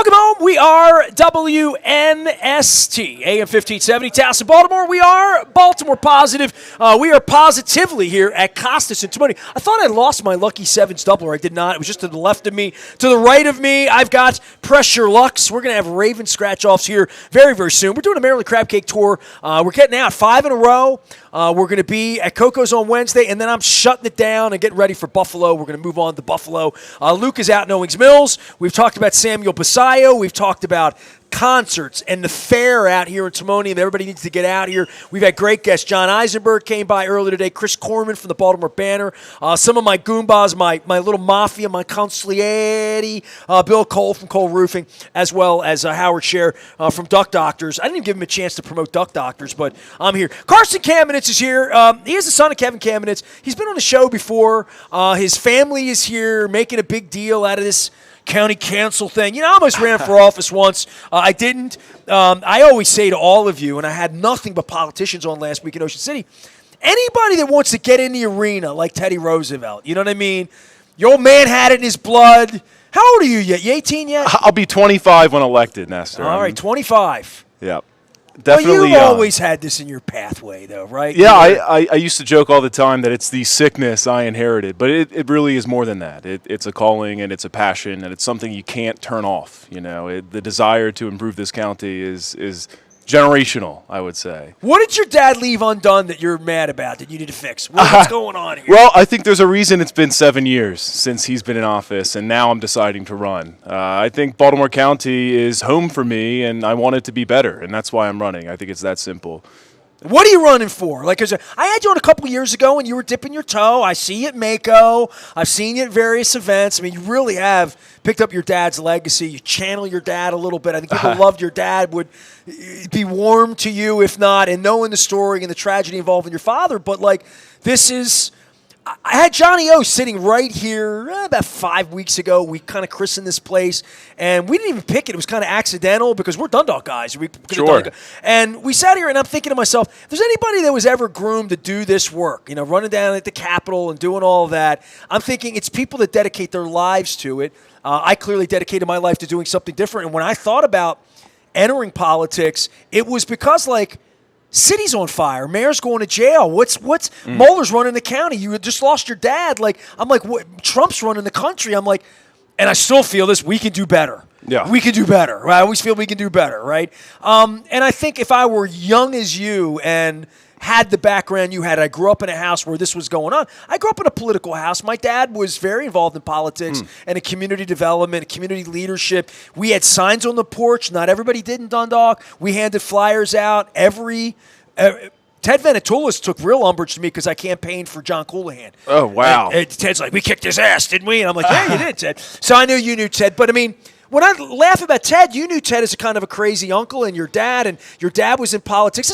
Welcome home. We are WNST, AM 1570, Towson, Baltimore. We are Baltimore positive. We are positively here at Costas and Timoni. I thought I lost my Lucky Sevens doubler. I did not. It was just to the left of me. To the right of me, I've got Pressure Lux. We're going to have Raven scratch-offs here very, very soon. We're doing a Maryland Crab Cake Tour. We're getting out 5 in a row. We're going to be at Coco's on Wednesday, and then I'm shutting it down and getting ready for Buffalo. We're going to move on to Buffalo. Luke is out in Owings Mills. We've talked about Samuel Basayo. We've talked about concerts and the fair out here in Timoni, and everybody needs to get out here. We've had great guests. John Eisenberg came by earlier today. Chris Corman from the Baltimore Banner. Some of my Goombas, my little mafia, my consigliere, Bill Cole from Cole Roofing, as well as Howard Scher from Duck Doctors. I didn't even give him a chance to promote Duck Doctors, but I'm here. Karson Kamenetz is here. He is the son of Kevin Kamenetz. He's been on the show before. His family is here, making a big deal out of this county council thing. You know, I almost ran for office once. I didn't. I always say to all of you, and I had nothing but politicians on last week in Ocean City, anybody that wants to get in the arena like Teddy Roosevelt, you know what I mean? Your old man had it in his blood. How old are you yet? You 18 yet? I'll be 25 when elected, Nestor. All right, 25. Yeah. Definitely. Well, you've always had this in your pathway, though, right? Yeah, I used to joke all the time that it's the sickness I inherited, but it really is more than that. It's a calling and it's a passion and it's something you can't turn off. You know, the desire to improve this county is generational, I would say. What did your dad leave undone that you're mad about, that you need to fix? What's going on here? Well, I think there's a reason it's been 7 years since he's been in office, and now I'm deciding to run. I think Baltimore County is home for me, and I want it to be better, and that's why I'm running. I think it's that simple. What are you running for? Like, 'cause I had you on a couple years ago, and you were dipping your toe. I see you at Mako. I've seen you at various events. I mean, you really have picked up your dad's legacy. You channel your dad a little bit. I think people loved your dad, would be warm to you, if not, and knowing the story and the tragedy involving your father. But, like, this is – I had Johnny O sitting right here about 5 weeks ago. We kind of christened this place, and we didn't even pick it. It was kind of accidental because we're Dundalk guys. Sure. And we sat here, and I'm thinking to myself, if there's anybody that was ever groomed to do this work, you know, running down at the Capitol and doing all of that, I'm thinking it's people that dedicate their lives to it. I clearly dedicated my life to doing something different. And when I thought about entering politics, it was because, like, city's on fire. Mayor's going to jail. Mueller's running the county. You had just lost your dad. Like, I'm like, what? Trump's running the country. I'm like, and I still feel this. We can do better. Yeah, we can do better. Right? I always feel we can do better. Right. And I think if I were young as you and had the background you had, I grew up in a house where this was going on. I grew up in a political house. My dad was very involved in politics and in community development, community leadership. We had signs on the porch. Not everybody did in Dundalk. We handed flyers out. Ted Venetoulis took real umbrage to me because I campaigned for John Coulihan. Oh, wow. And Ted's like, we kicked his ass, didn't we? And I'm like, yeah, you did, Ted. So I knew you knew Ted. But, I mean, when I laugh about Ted, you knew Ted as a kind of a crazy uncle, and your dad was in politics.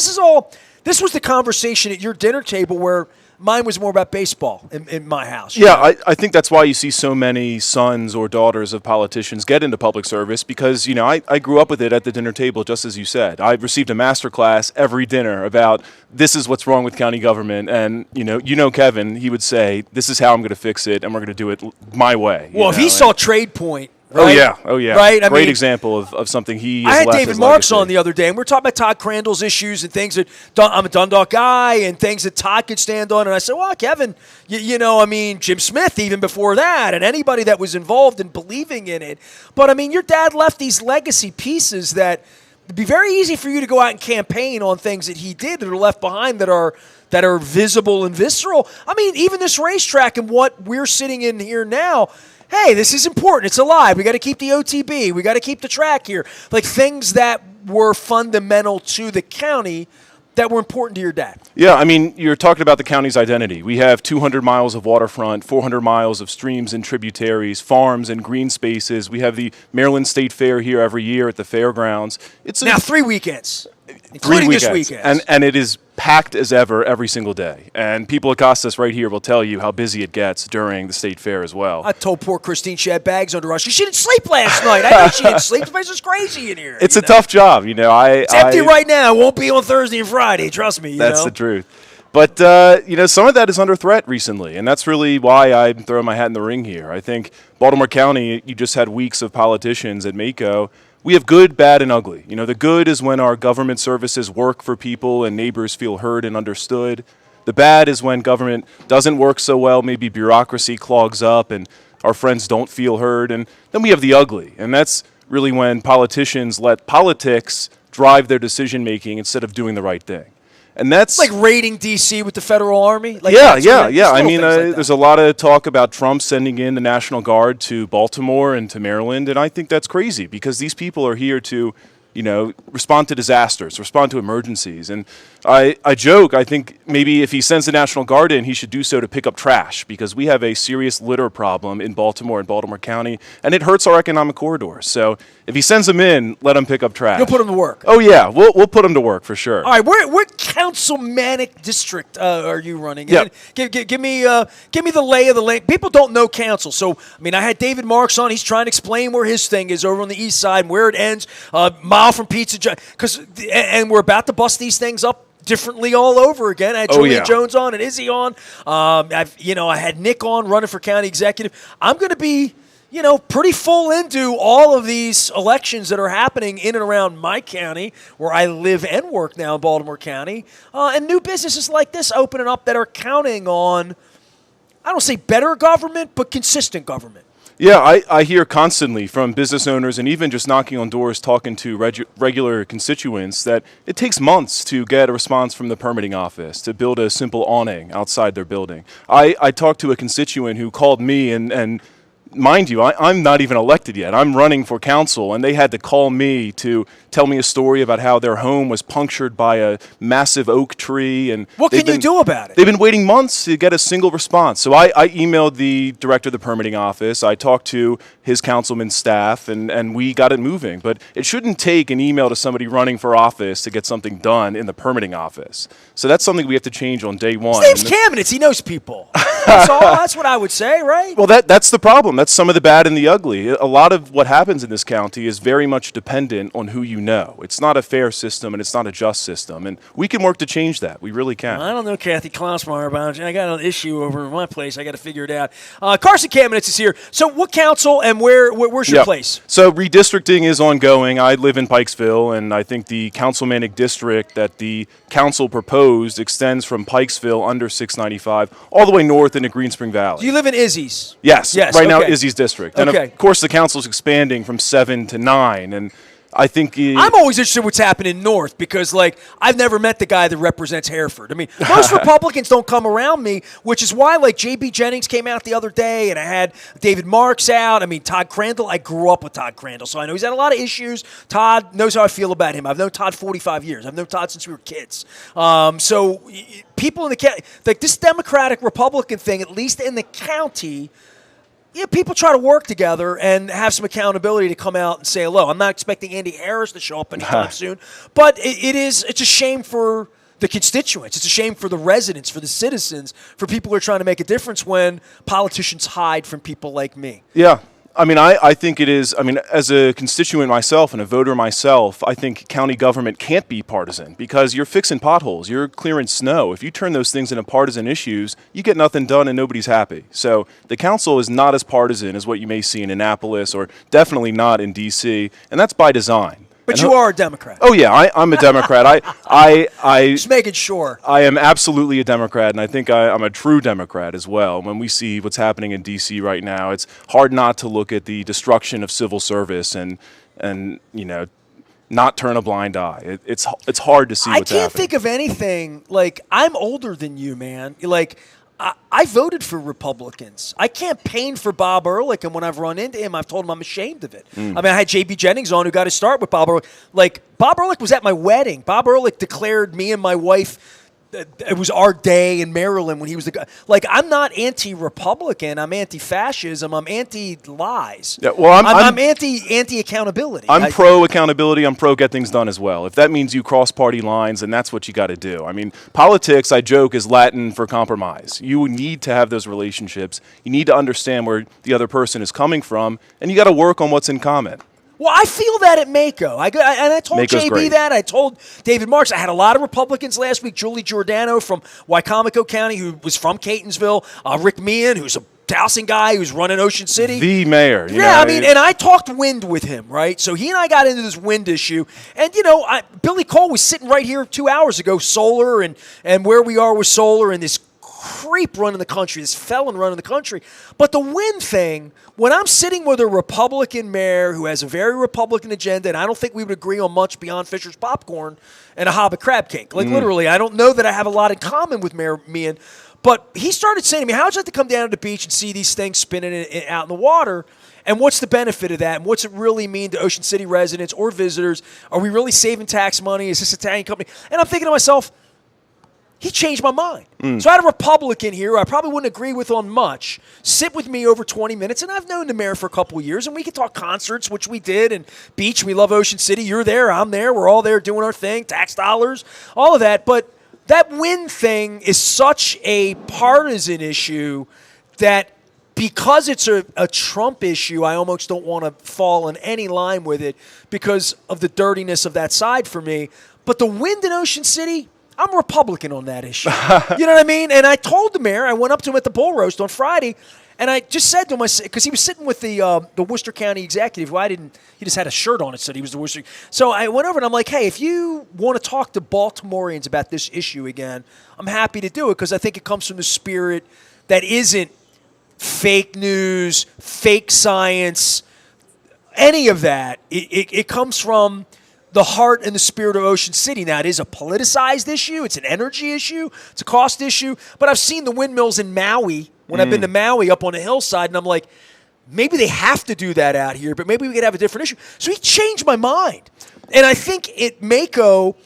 This was the conversation at your dinner table where mine was more about baseball in my house. Yeah, I think that's why you see so many sons or daughters of politicians get into public service because, you know, I grew up with it at the dinner table, just as you said. I received a master class every dinner about this is what's wrong with county government. And, you know, Kevin, he would say, this is how I'm going to fix it, and we're going to do it my way. Well, if he saw Trade Point. Right? Oh, yeah. Right? Great example of something he has I had left David his Marks legacy. on the other day, and we were talking about Todd Crandall's issues and things that I'm a Dundalk guy and things that Todd could stand on. And I said, well, Kevin, Jim Smith even before that and anybody that was involved in believing in it. But, I mean, your dad left these legacy pieces that it'd be very easy for you to go out and campaign on things that he did that are left behind that are visible and visceral. I mean, even this racetrack and what we're sitting in here now, hey, this is important. It's alive. We got to keep the OTB. We got to keep the track here. Like things that were fundamental to the county that were important to your dad. Yeah, I mean, you're talking about the county's identity. We have 200 miles of waterfront, 400 miles of streams and tributaries, farms and green spaces. We have the Maryland State Fair here every year at the fairgrounds. Now 3 weekends, including 3 weekends. this weekend. And it is packed as ever every single day. And people at Costas right here will tell you how busy it gets during the state fair as well. I told poor Christine she had bags under us. She didn't sleep last night. I know she didn't sleep. The place was crazy in here. It's a tough job, It's empty right now. It won't be on Thursday and Friday. Trust me. That's the truth. But, some of that is under threat recently, and that's really why I'm throwing my hat in the ring here. I think Baltimore County, you just had weeks of politicians at Mako. We have good, bad, and ugly. The good is when our government services work for people and neighbors feel heard and understood. The bad is when government doesn't work so well, maybe bureaucracy clogs up and our friends don't feel heard. And then we have the ugly, and that's really when politicians let politics drive their decision-making instead of doing the right thing. And that's like raiding D.C. with the federal army. Like yeah. I mean, there's a lot of talk about Trump sending in the National Guard to Baltimore and to Maryland, and I think that's crazy because these people are here to, respond to disasters, respond to emergencies. And I joke, I think maybe if he sends the National Guard in, he should do so to pick up trash because we have a serious litter problem in Baltimore and Baltimore County, and it hurts our economic corridors. So if he sends them in, let them pick up trash. You'll put them to work. Oh, yeah, we'll put them to work for sure. All right, what councilmanic district are you running? Yeah. Give me the lay of the land. People don't know council, so I had David Marks on. He's trying to explain where his thing is over on the east side and where it ends. Mile from Pizza and we're about to bust these things up differently all over again. I had Julian Jones on and Izzy on. I had Nick on running for county executive. I'm going to be pretty full into all of these elections that are happening in and around my county where I live and work now in Baltimore County. And new businesses like this opening up that are counting on, I don't say better government, but consistent government. Yeah, I hear constantly from business owners and even just knocking on doors, talking to regular constituents that it takes months to get a response from the permitting office to build a simple awning outside their building. I talked to a constituent who called me and mind you, I'm not even elected yet. I'm running for council, and they had to call me to tell me a story about how their home was punctured by a massive oak tree. And what can you do about it? They've been waiting months to get a single response. So I emailed the director of the permitting office. I talked to his councilman staff, and we got it moving. But it shouldn't take an email to somebody running for office to get something done in the permitting office. So that's something we have to change on day one. His name's Kamenetz. He knows people. That's what I would say, right? Well, that's the problem. That's some of the bad and the ugly. A lot of what happens in this county is very much dependent on who you know. It's not a fair system, and it's not a just system. And we can work to change that. We really can. Well, I don't know Kathy Klausmeyer about it. I got an issue over in my place. I got to figure it out. Karson Kamenetz is here. So what council and where's your place? So redistricting is ongoing. I live in Pikesville, and I think the councilmanic district that the council proposed extends from Pikesville under 695 all the way north into Green Spring Valley. Do you live in Izzy's? Yes. Right now, Izzy's district. And of course, the council's expanding from 7 to 9, and I think I'm always interested in what's happening north because, I've never met the guy that represents Hereford. Most Republicans don't come around me, which is why, J.B. Jennings came out the other day, and I had David Marks out. Todd Crandall, I grew up with Todd Crandall, so I know he's had a lot of issues. Todd knows how I feel about him. I've known Todd 45 years. I've known Todd since we were kids. So people in the county, this Democratic-Republican thing, at least in the county, people try to work together and have some accountability to come out and say hello. I'm not expecting Andy Harris to show up anytime soon, but it's a shame for the constituents. It's a shame for the residents, for the citizens, for people who are trying to make a difference when politicians hide from people like me. Yeah. I think it is. As a constituent myself and a voter myself, I think county government can't be partisan because you're fixing potholes, you're clearing snow. If you turn those things into partisan issues, you get nothing done and nobody's happy. So the council is not as partisan as what you may see in Annapolis or definitely not in D.C., and that's by design. But you are a Democrat. Oh, yeah, I'm a Democrat. Just making sure. I am absolutely a Democrat, and I think I'm a true Democrat as well. When we see what's happening in D.C. right now, it's hard not to look at the destruction of civil service and not turn a blind eye. It's hard to see what's happening. I can't think of anything. I'm older than you, man. I voted for Republicans. I campaigned for Bob Ehrlich, and when I've run into him, I've told him I'm ashamed of it. I had J.B. Jennings on who got to start with Bob Ehrlich. Bob Ehrlich was at my wedding. Bob Ehrlich declared me and my wife it was our day in Maryland when he was the guy. I'm not anti-Republican. I'm anti-fascism. I'm anti-lies. Yeah, well, I'm anti-accountability. I'm pro-accountability. I'm pro-get things done as well. If that means you cross party lines, then that's what you got to do. Politics, I joke, is Latin for compromise. You need to have those relationships. You need to understand where the other person is coming from, and you got to work on what's in common. Well, I feel that at Mako. I told Mako's JB great. that. I told David Marks. I had a lot of Republicans last week. Julie Giordano from Wycomico County, who was from Catonsville. Rick Meehan, who's a Dowsing guy who's running Ocean City. The mayor. You know, I mean, and I talked wind with him, right? So he and I got into this wind issue. And, Billy Cole was sitting right here 2 hours ago, solar and where we are with solar and this creep running the country, this felon running the country. But the wind thing, when I'm sitting with a Republican mayor who has a very Republican agenda, and I don't think we would agree on much beyond Fisher's popcorn and a Hobbit crab cake. Like, literally, I don't know that I have a lot in common with Mayor Meehan. But he started saying to me, how'd you like to come down to the beach and see these things spinning out in the water? And what's the benefit of that? And what's it really mean to Ocean City residents or visitors? Are we really saving tax money? Is this Italian company? And I'm thinking to myself, he changed my mind. So I had a Republican here who I probably wouldn't agree with on much sit with me over 20 minutes, and I've known the mayor for a couple of years, and we could talk concerts, which we did, and beach. We love Ocean City. You're there. I'm there. We're all there doing our thing, tax dollars, all of that. But that wind thing is such a partisan issue that because it's a Trump issue, I almost don't want to fall in any line with it because of the dirtiness of that side for me. But the wind in Ocean City, I'm Republican on that issue. You know what I mean? And I told the mayor, I went up to him at the bull roast on Friday, and I just said to him, because he was sitting with the Worcester County executive, who he just had a shirt on it, said he was the Worcester. So I went over and I'm like, hey, if you want to talk to Baltimoreans about this issue again, I'm happy to do it because I think it comes from the spirit that isn't fake news, fake science, any of that. It comes from the heart and the spirit of Ocean City. Now, it is a politicized issue. It's an energy issue. It's a cost issue. But I've seen the windmills in Maui when I've been to Maui up on the hillside, and I'm like, maybe they have to do that out here, but maybe we could have a different issue. So he changed my mind. And I think at Mako,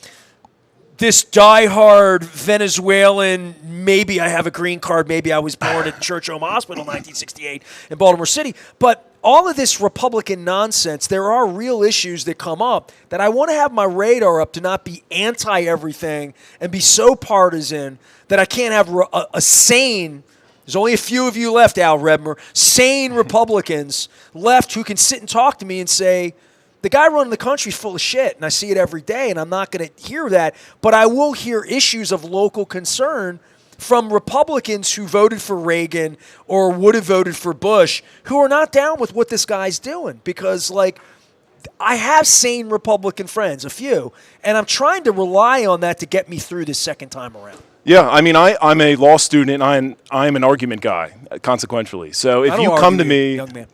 this diehard Venezuelan, maybe I have a green card, maybe I was born at Church Home Hospital in 1968 in Baltimore City, but all of this Republican nonsense, there are real issues that come up that I want to have my radar up to not be anti-everything and be so partisan that I can't have a sane, there's only a few of you left, Al Redmer, sane Republicans left who can sit and talk to me and say, the guy running the country is full of shit, and I see it every day, and I'm not going to hear that. But I will hear issues of local concern from Republicans who voted for Reagan or would have voted for Bush who are not down with what this guy's doing. Because, like, I have sane Republican friends, a few, and I'm trying to rely on that to get me through this second time around. Yeah, I mean, I'm a law student, and I'm an argument guy, consequentially. So if you come to me, young man.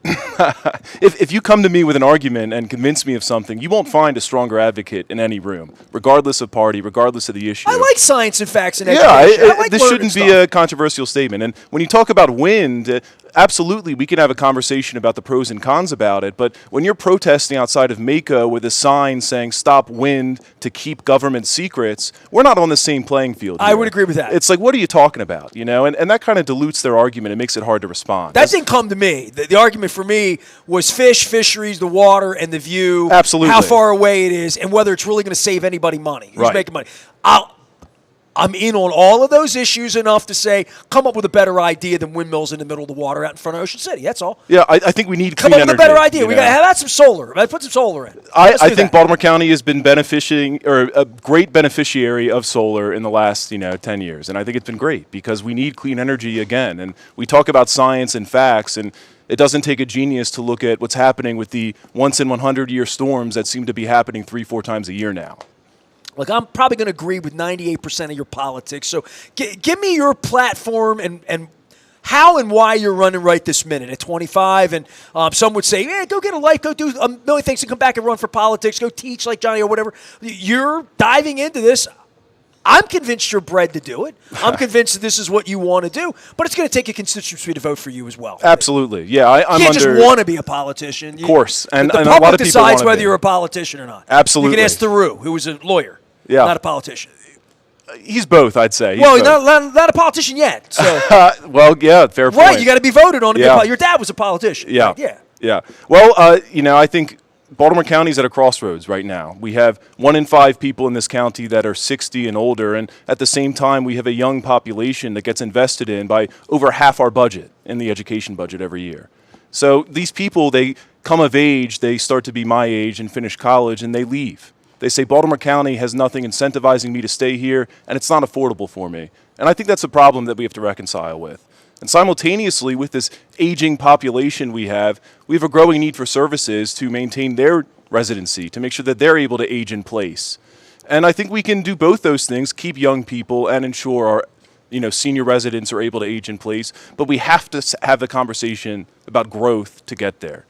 if you come to me with an argument and convince me of something, you won't find a stronger advocate in any room, regardless of party, regardless of the issue. I like science and facts and education. education. Yeah, this shouldn't be a controversial statement. And when you talk about wind, absolutely, we can have a conversation about the pros and cons about it. But when you're protesting outside of Mako with a sign saying "Stop wind" to keep government secrets, we're not on the same playing field here. I would agree with that. It's like, what are you talking about? You know, and that kind of dilutes their argument. It makes it hard to respond. That didn't come to me. The argument for me was fish, fisheries, the water, and the view. Absolutely. How far away it is, and whether it's really going to save anybody money. Who's making money? I'm in on all of those issues enough to say, come up with a better idea than windmills in the middle of the water out in front of Ocean City. That's all. Yeah, I think we need come clean up with energy, a better idea. You We know? got to have some solar. Put some solar in. I think Baltimore County has been benefiting or a great beneficiary of solar in the last 10 years, and I think it's been great because we need clean energy again. And we talk about science and facts, and it doesn't take a genius to look at what's happening with the once in 100-year storms that seem to be happening 3-4 times a year now. Look, I'm probably going to agree with 98% of your politics. So give me your platform and how and why you're running right this minute at 25. And some would say, go get a life, go do a million things and come back and run for politics, go teach like Johnny or whatever. You're diving into this. I'm convinced you're bred to do it. I'm convinced that this is what you want to do. But it's going to take a constituency to vote for you as well. Absolutely. Yeah, I'm you can't just want to be a politician. Of course. And the a public lot of people decides whether be. you're a politician or not. Absolutely. You can ask Theroux, who was a lawyer, not a politician. He's both, I'd say. He's not a politician yet. So. Well, yeah, fair point. Right, you got to be voted on to be a politician. Your dad was a politician. Yeah. Right? Yeah. Well, I think Baltimore County is at a crossroads right now. We have 1 in 5 people in this county that are 60 and older, and at the same time, we have a young population that gets invested in by over half our budget in the education budget every year. So these people, they come of age, they start to be my age and finish college, and they leave. They say Baltimore County has nothing incentivizing me to stay here, and it's not affordable for me. And I think that's a problem that we have to reconcile with. And simultaneously, with this aging population we have a growing need for services to maintain their residency, to make sure that they're able to age in place. And I think we can do both those things, keep young people and ensure our senior residents are able to age in place. But we have to have the conversation about growth to get there.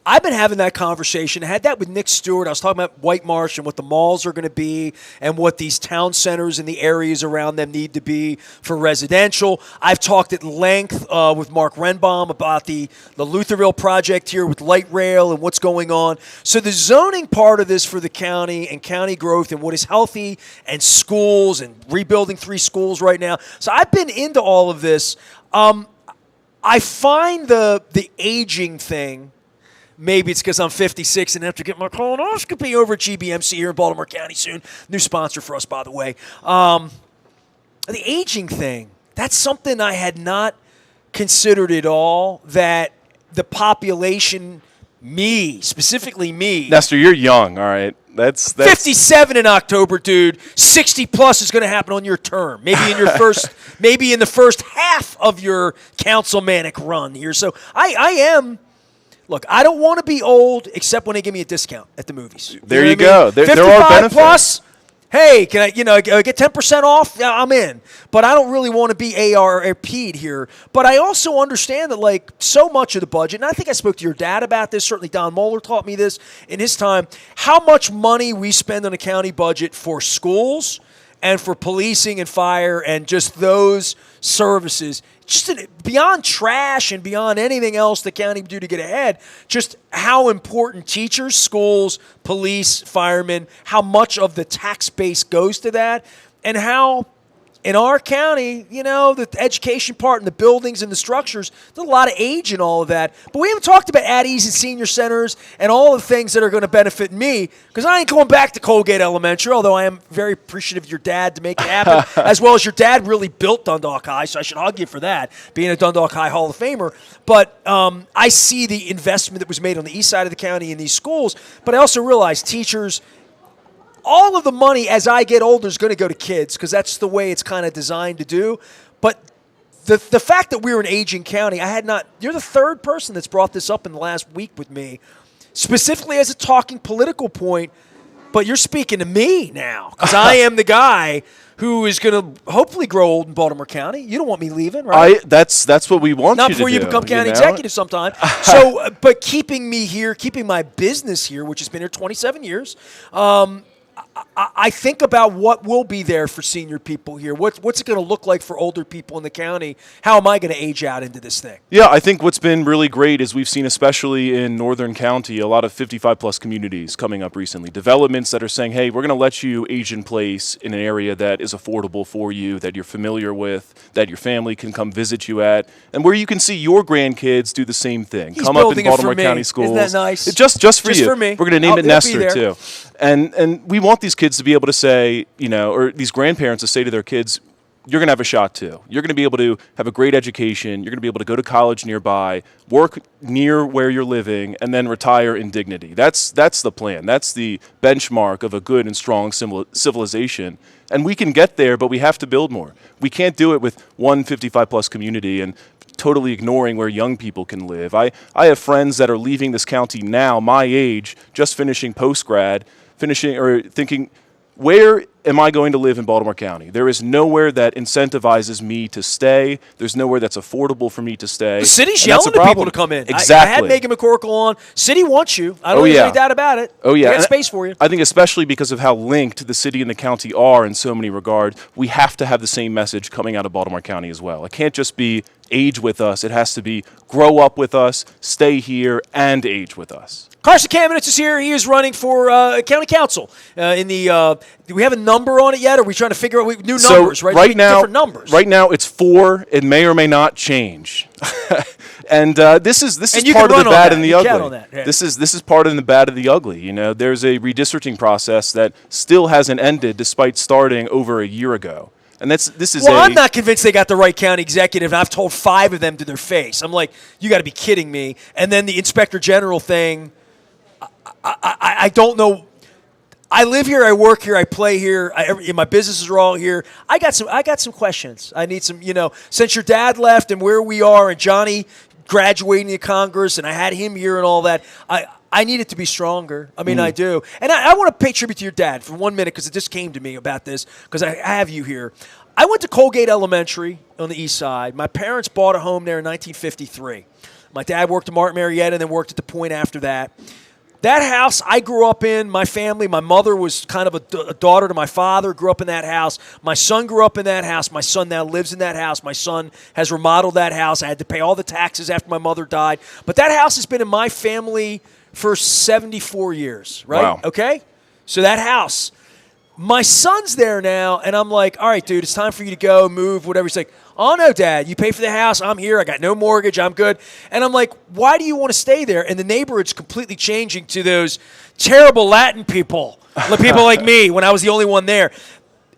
I've been having that conversation. I had that with Nick Stewart. I was talking about White Marsh and what the malls are going to be and what these town centers and the areas around them need to be for residential. I've talked at length with Mark Renbaum about the Lutherville project here with light rail and what's going on. So the zoning part of this for the county and county growth and what is healthy and schools and rebuilding 3 schools right now. So I've been into all of this. I find the aging thing. Maybe it's because I'm 56 and have to get my colonoscopy over at GBMC here in Baltimore County soon. New sponsor for us, by the way. The aging thing, that's something I had not considered at all, that the population, specifically me. Nestor, you're young, all right? That's 57 in October, dude. 60 plus is going to happen on your term. Maybe in your maybe in the first half of your councilmanic run here. So I am. Look, I don't want to be old except when they give me a discount at the movies. There you go. There are benefits. Plus, hey, can I get 10% off? Yeah, I'm in. But I don't really want to be ARP'd here. But I also understand that, so much of the budget, and I think I spoke to your dad about this, certainly Don Moeller taught me this in his time, how much money we spend on a county budget for schools and for policing and fire and just those services, just beyond trash and beyond anything else the county do to get ahead, just how important teachers, schools, police, firemen, how much of the tax base goes to that, and how in our county, the education part and the buildings and the structures, there's a lot of age in all of that. But we haven't talked about at-ease and senior centers and all the things that are going to benefit me, because I ain't going back to Colgate Elementary, although I am very appreciative of your dad to make it happen, as well as your dad really built Dundalk High, so I should hug you for that, being a Dundalk High Hall of Famer. But I see the investment that was made on the east side of the county in these schools, but I also realize teachers, all of the money as I get older is going to go to kids because that's the way it's kind of designed to do. But the fact that we're an aging county, you're the third person that's brought this up in the last week with me, specifically as a talking political point, but you're speaking to me now because I am the guy who is going to hopefully grow old in Baltimore County. You don't want me leaving, right? That's what we want you to do. Not before you become county executive sometime. So, but keeping me here, keeping my business here, which has been here 27 years, I think about what will be there for senior people here. What's it going to look like for older people in the county? How am I going to age out into this thing? Yeah, I think what's been really great is we've seen, especially in Northern County, a lot of 55-plus communities coming up recently. Developments that are saying, hey, we're going to let you age in place in an area that is affordable for you, that you're familiar with, that your family can come visit you at, and where you can see your grandkids do the same thing. He's come up in Baltimore County schools. Isn't that nice? Just for you. For me. We're going to name it Nestor, too. And we want these kids to be able to say, or these grandparents to say to their kids, you're going to have a shot too. You're going to be able to have a great education. You're going to be able to go to college nearby, work near where you're living, and then retire in dignity. That's the plan. That's the benchmark of a good and strong civilization. And we can get there, but we have to build more. We can't do it with one 55-plus community and totally ignoring where young people can live. I have friends that are leaving this county now, my age, just finishing post-grad, thinking, where am I going to live in Baltimore County? There is nowhere that incentivizes me to stay. There's nowhere that's affordable for me to stay. The city's yelling to people to come in. Exactly. I had Megan McCorkle on. City wants you. I don't think there's any doubt about it. Oh, yeah. We got space for you. I think especially because of how linked the city and the county are in so many regards, we have to have the same message coming out of Baltimore County as well. It can't just be age with us. It has to be grow up with us, stay here, and age with us. Karson Kamenetz is here. He is running for county council. Do we have a number on it yet? Or are we trying to figure out new numbers? Right, different numbers. Right now, it's 4. It may or may not change. And this is part of the bad and the ugly. Yeah. This is part of the bad and the ugly. There's a redistricting process that still hasn't ended, despite starting over a year ago. And this is Well, I'm not convinced they got the right county executive, and I've told 5 of them to their face. I'm like, you got to be kidding me. And then the inspector general thing, I don't know. I live here, I work here, I play here. My businesses are all here. I got some questions. I need some, since your dad left and where we are, and Johnny graduating to Congress, and I had him here and all that. I need it to be stronger. I mean, I do. And I want to pay tribute to your dad for 1 minute because it just came to me about this because I have you here. I went to Colgate Elementary on the east side. My parents bought a home there in 1953. My dad worked at Martin Marietta and then worked at the Point after that. That house I grew up in, my family, my mother was kind of a daughter to my father, grew up in that house. My son grew up in that house. My son now lives in that house. My son has remodeled that house. I had to pay all the taxes after my mother died. But that house has been in my family for 74 years, right? Wow. Okay? So that house. My son's there now, and I'm like, all right, dude, it's time for you to go, move, whatever. He's like, oh, no, Dad, you pay for the house. I'm here. I got no mortgage. I'm good. And I'm like, why do you want to stay there? And the neighborhood's completely changing to those terrible Latin people, people like me when I was the only one there.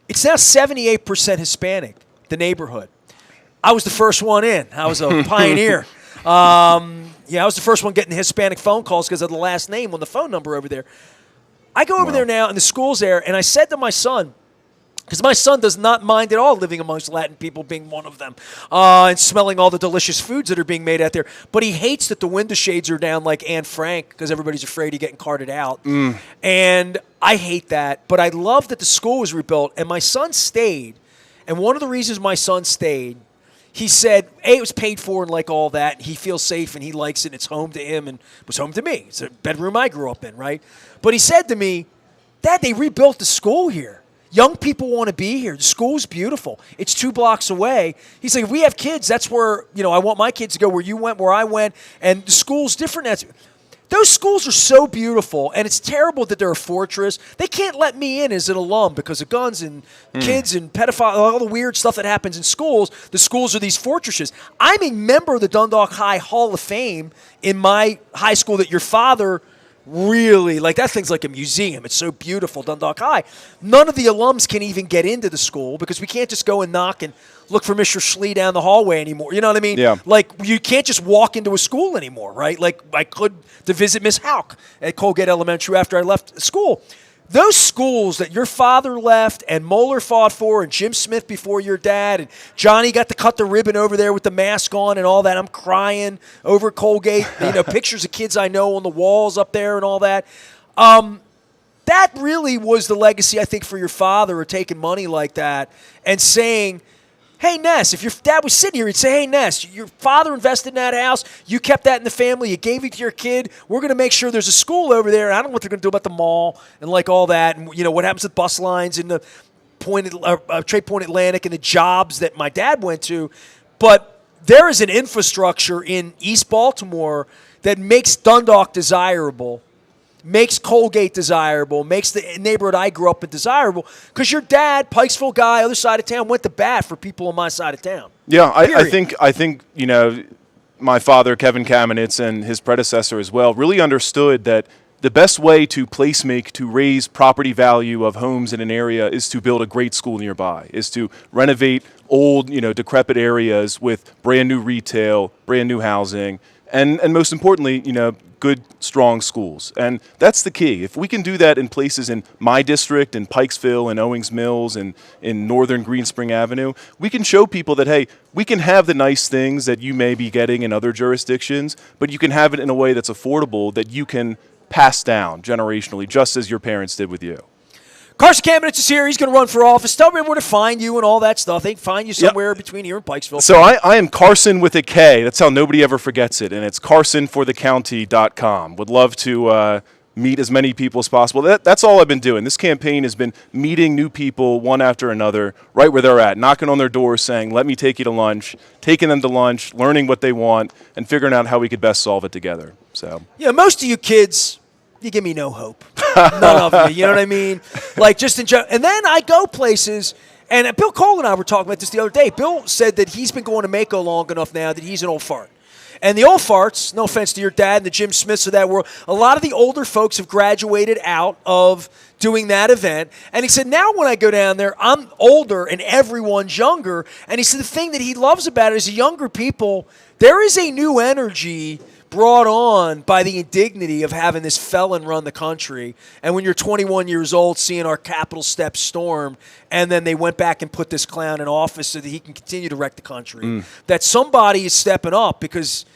It's now 78% Hispanic, the neighborhood. I was the first one in. I was a pioneer. I was the first one getting the Hispanic phone calls because of the last name on the phone number over there. I go over there now, and the school's there, and I said to my son, because my son does not mind at all living amongst Latin people, being one of them, and smelling all the delicious foods that are being made out there. But he hates that the window shades are down like Anne Frank because everybody's afraid of getting carted out. And I hate that. But I love that the school was rebuilt, and my son stayed. And one of the reasons my son stayed, he said, it was paid for and like all that. He feels safe and he likes it. And it's home to him and it was home to me. It's a bedroom I grew up in, right? But he said to me, Dad, they rebuilt the school here. Young people want to be here. The school's beautiful. It's 2 blocks away. He's like, if we have kids, that's where, I want my kids to go where you went, where I went. And the school's different. Those schools are so beautiful, and it's terrible that they're a fortress. They can't let me in as an alum because of guns and kids and pedophiles, all the weird stuff that happens in schools. The schools are these fortresses. I'm a member of the Dundalk High Hall of Fame in my high school that your father really, that thing's like a museum. It's so beautiful, Dundalk High. None of the alums can even get into the school because we can't just go and knock and look for Mr. Schlee down the hallway anymore. You know what I mean? Yeah. You can't just walk into a school anymore, right? Like I could to visit Miss Hauk at Colgate Elementary after I left school. Those schools that your father left and Moeller fought for and Jim Smith before your dad and Johnny got to cut the ribbon over there with the mask on and all that. I'm crying over Colgate. Pictures of kids I know on the walls up there and all that. That really was the legacy, I think, for your father of taking money like that and saying, hey, Ness, if your dad was sitting here, he'd say, hey, Ness, your father invested in that house. You kept that in the family. You gave it to your kid. We're going to make sure there's a school over there. I don't know what they're going to do about the mall and all that. And, what happens with bus lines in the Trade Point Atlantic and the jobs that my dad went to. But there is an infrastructure in East Baltimore that makes Dundalk desirable, makes Colgate desirable, makes the neighborhood I grew up in desirable, because your dad, Pikesville guy, other side of town, went to bat for people on my side of town. Yeah, I think my father, Kevin Kamenetz, and his predecessor as well, really understood that the best way to placemake, to raise property value of homes in an area is to build a great school nearby, is to renovate old, decrepit areas with brand new retail, brand new housing, and most importantly, good, strong schools. And that's the key. If we can do that in places in my district, in Pikesville, and Owings Mills, and in northern Green Spring Avenue, we can show people that, hey, we can have the nice things that you may be getting in other jurisdictions, but you can have it in a way that's affordable that you can pass down generationally, just as your parents did with you. Karson Kamenetz is here. He's going to run for office. Tell me where to find you and all that stuff. They can find you somewhere between here and Pikesville. So I am Karson with a K. That's how nobody ever forgets it. And it's carsonforthecounty.com. Would love to meet as many people as possible. That's all I've been doing. This campaign has been meeting new people one after another right where they're at, knocking on their doors saying, let me take you to lunch, taking them to lunch, learning what they want, and figuring out how we could best solve it together. So most of you kids, you give me no hope. None of you. You know what I mean? Just in general. And then I go places, and Bill Cole and I were talking about this the other day. Bill said that he's been going to Mako long enough now that he's an old fart. And the old farts, no offense to your dad and the Jim Smiths of that world, a lot of the older folks have graduated out of doing that event. And he said, now when I go down there, I'm older and everyone's younger. And he said the thing that he loves about it is the younger people, there is a new energy brought on by the indignity of having this felon run the country. And when you're 21 years old, seeing our Capitol steps stormed, and then they went back and put this clown in office so that he can continue to wreck the country, that somebody is stepping up, because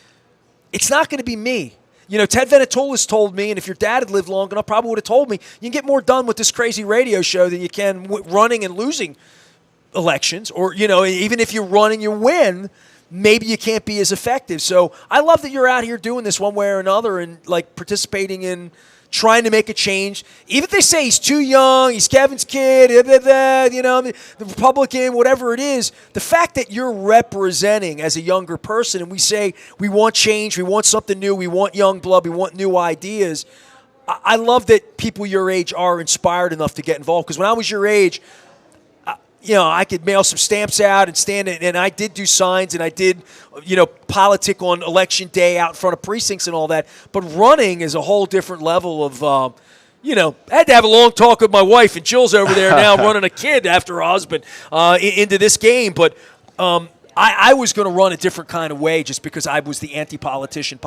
it's not going to be me. You know, Ted Venetoulas told me, and if your dad had lived long enough, probably would have told me, you can get more done with this crazy radio show than you can running and losing elections. Or, you know, even if you run and you win, maybe you can't be as effective. So I love that you're out here doing this one way or another and, like, participating in trying to make a change. Even if they say he's too young, he's Kevin's kid, you know, the Republican, whatever it is, the fact that you're representing as a younger person and we say we want change, we want something new, we want young blood, we want new ideas, I love that people your age are inspired enough to get involved. Because when I was your age, you know, I could mail some stamps out and stand it, and I did do signs, and I did, you know, politic on election day out in front of precincts and all that. But running is a whole different level of, you know, I had to have a long talk with my wife, and Jill's over there now running a kid after her husband into this game. But I was going to run a different kind of way just because I was the anti-politician.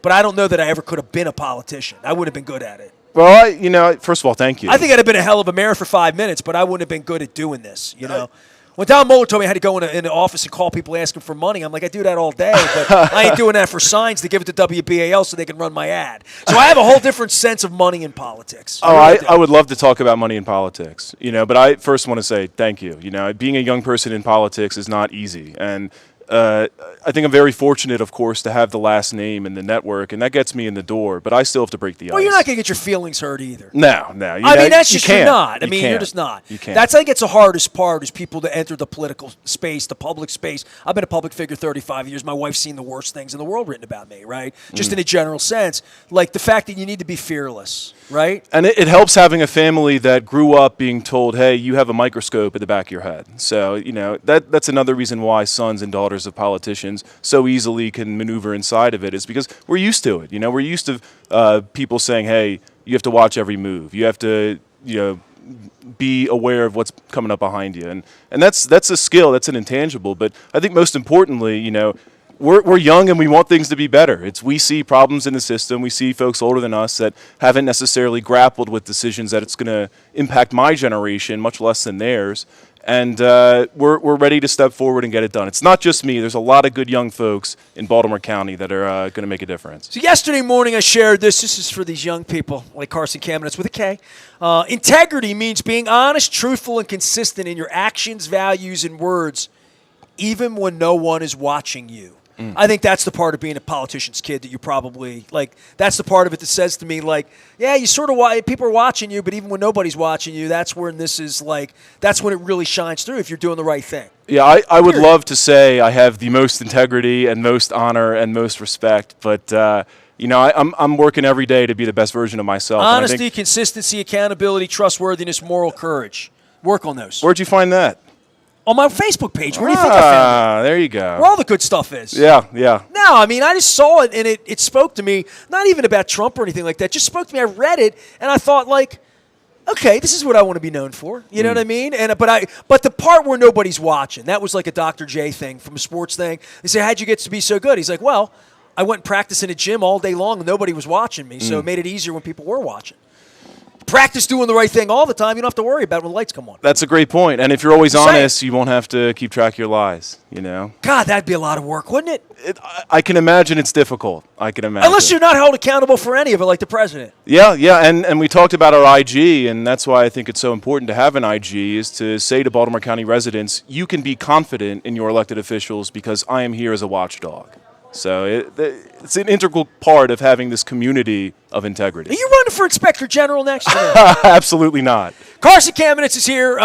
But I don't know that I ever could have been a politician. I would have been good at it. Well, you know, first of all, thank you. I think I'd have been a hell of a mayor for 5 minutes, but I wouldn't have been good at doing this, you know. When Don Mueller told me I had to go in the office and call people asking for money, I'm like, I do that all day, but I ain't doing that for signs to give it to WBAL so they can run my ad. So I have a whole different sense of money in politics. I would love to talk about money in politics, you know, but I first want to say thank you. You know, being a young person in politics is not easy, and I think I'm very fortunate, of course, to have the last name in the network, and that gets me in the door, but I still have to break the ice. Well, you're not going to get your feelings hurt either. No. I mean, that's just you're not. I mean, you're just not. You can't. That's, I think, it's the hardest part is people to enter the political space, the public space. I've been a public figure 35 years. My wife's seen the worst things in the world written about me, right? Just in a general sense. Like the fact that you need to be fearless, right? And it helps having a family that grew up being told, hey, you have a microscope at the back of your head. So, you know, that's another reason why sons and daughters of politicians so easily can maneuver inside of it, is because we're used to it. You know, we're used to people saying, hey, you have to watch every move. You have to, you know, be aware of what's coming up behind you. And that's a skill, that's an intangible. But I think most importantly, you know, we're young and we want things to be better. We see problems in the system. We see folks older than us that haven't necessarily grappled with decisions that it's going to impact my generation, much less than theirs. And we're ready to step forward and get it done. It's not just me. There's a lot of good young folks in Baltimore County that are going to make a difference. So yesterday morning I shared this. This is for these young people like Karson Kamenetz with a K. Integrity means being honest, truthful, and consistent in your actions, values, and words, even when no one is watching you. I think that's the part of being a politician's kid that you probably, like, that's the part of it that says to me, like, yeah, you sort of, people are watching you, but even when nobody's watching you, that's when this is, like, that's when it really shines through if you're doing the right thing. Yeah, I would love to say I have the most integrity and most honor and most respect, but, you know, I'm working every day to be the best version of myself. Honesty, consistency, accountability, trustworthiness, moral courage. Work on those. Where'd you find that? On my Facebook page. Where do you think I found it? There you go. Where all the good stuff is. Yeah. No, I mean, I just saw it, and it spoke to me, not even about Trump or anything like that. It just spoke to me. I read it, and I thought, like, okay, this is what I want to be known for. You know what I mean? And but the part where nobody's watching, that was like a Dr. J thing from a sports thing. They say, how'd you get to be so good? He's like, well, I went and practiced in a gym all day long, and nobody was watching me, so it made it easier when people were watching. Practice doing the right thing all the time. You don't have to worry about it when the lights come on. That's a great point. And if you're always honest, you won't have to keep track of your lies, you know? God, that'd be a lot of work, wouldn't it? I can imagine it's difficult. I can imagine. Unless you're not held accountable for any of it, like the president. Yeah. And we talked about our IG, and that's why I think it's so important to have an IG, is to say to Baltimore County residents, you can be confident in your elected officials because I am here as a watchdog. So it's an integral part of having this community of integrity. Are you running for Inspector General next year? Absolutely not. Karson Kamenetz is here.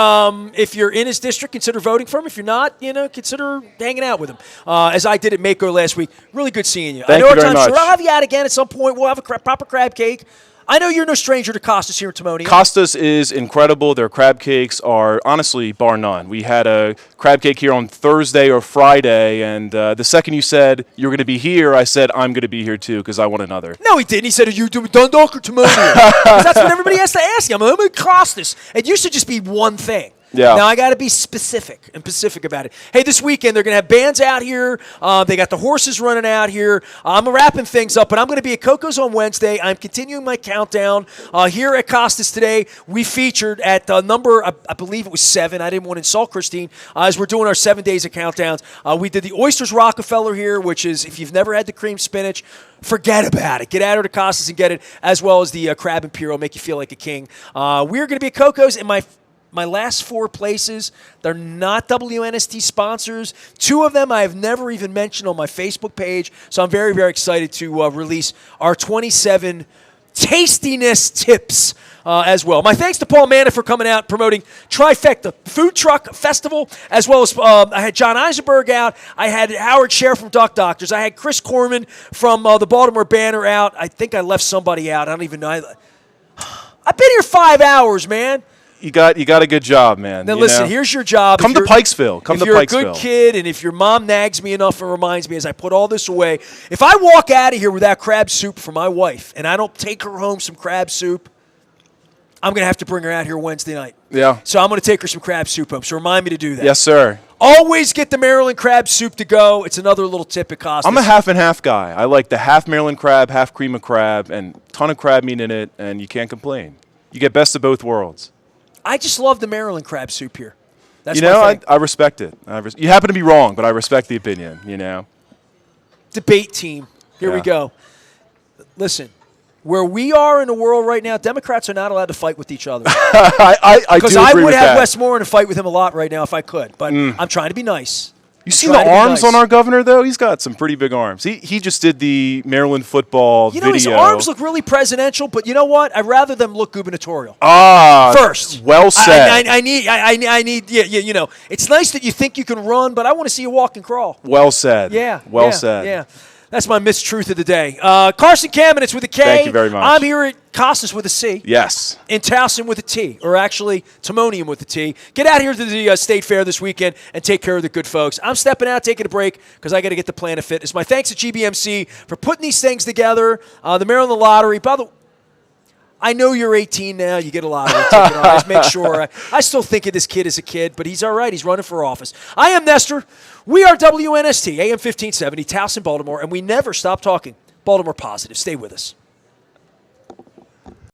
If you're in his district, consider voting for him. If you're not, consider hanging out with him. As I did at Mako last week. Really good seeing you. Thank you very much. Sure, I'll have you out again at some point. We'll have a proper crab cake. I know you're no stranger to Costas here in Timonium. Costas is incredible. Their crab cakes are honestly bar none. We had a crab cake here on Thursday or Friday, and the second you said you were going to be here, I said I'm going to be here too because I want another. No, he didn't. He said, "Are you doing Dundalk or Timonium?" Because that's what everybody has to ask him. I'm Costas. It used to just be one thing. Yeah. Now I got to be specific about it. Hey, this weekend they're going to have bands out here. They got the horses running out here. I'm wrapping things up, but I'm going to be at Coco's on Wednesday. I'm continuing my countdown here at Costas today. We featured at number, I believe it was 7. I didn't want to insult Christine as we're doing our 7 days of countdowns. We did the Oysters Rockefeller here, which is if you've never had the cream spinach, forget about it. Get out here to Costas and get it, as well as the Crab Imperial, make you feel like a king. We're going to be at Coco's, and my last 4 places, they're not WNST sponsors. 2 of them I have never even mentioned on my Facebook page, so I'm very, very excited to release our 27 tastiness tips as well. My thanks to Paul Manna for coming out promoting Trifecta Food Truck Festival, as well as I had John Eisenberg out. I had Howard Scher from Duck Doctors. I had Chris Corman from the Baltimore Banner out. I think I left somebody out. I don't even know. I've been here 5 hours, man. You got a good job, man. Now listen, here's your job. Come to Pikesville. If you're a good kid, and if your mom nags me enough and reminds me as I put all this away, if I walk out of here without crab soup for my wife, and I don't take her home some crab soup, I'm going to have to bring her out here Wednesday night. Yeah. So I'm going to take her some crab soup home. So remind me to do that. Yes, sir. Always get the Maryland crab soup to go. It's another little tip it costs. I'm a half and half guy. I like the half Maryland crab, half cream of crab, and ton of crab meat in it, and you can't complain. You get best of both worlds. I just love the Maryland crab soup here. That's I respect it. You happen to be wrong, but I respect the opinion, Debate team. Here we go. Listen, where we are in the world right now, Democrats are not allowed to fight with each other. Because I would have Westmoreland to fight with him a lot right now if I could, but I'm trying to be nice. You see the arms on our governor, though? He's got some pretty big arms. He just did the Maryland football video. His arms look really presidential, but you know what? I'd rather them look gubernatorial. First. Well said. I need, it's nice that you think you can run, but I want to see you walk and crawl. Well said. Yeah. Well said. Yeah. That's my mistruth of the day. Karson Kamenetz with a K. Thank you very much. I'm here at Costas with a C. Yes. In Towson with a T, or actually Timonium with a T. Get out here to the State Fair this weekend and take care of the good folks. I'm stepping out, taking a break, because I got to get the Planet Fitness. My thanks to GBMC for putting these things together. The Maryland Lottery. By the way, I know you're 18 now. You get a lottery ticket. I always make sure. I still think of this kid as a kid, but he's all right. He's running for office. I am Nestor. We are WNST, AM 1570, Towson, Baltimore, and we never stop talking Baltimore positive. Stay with us.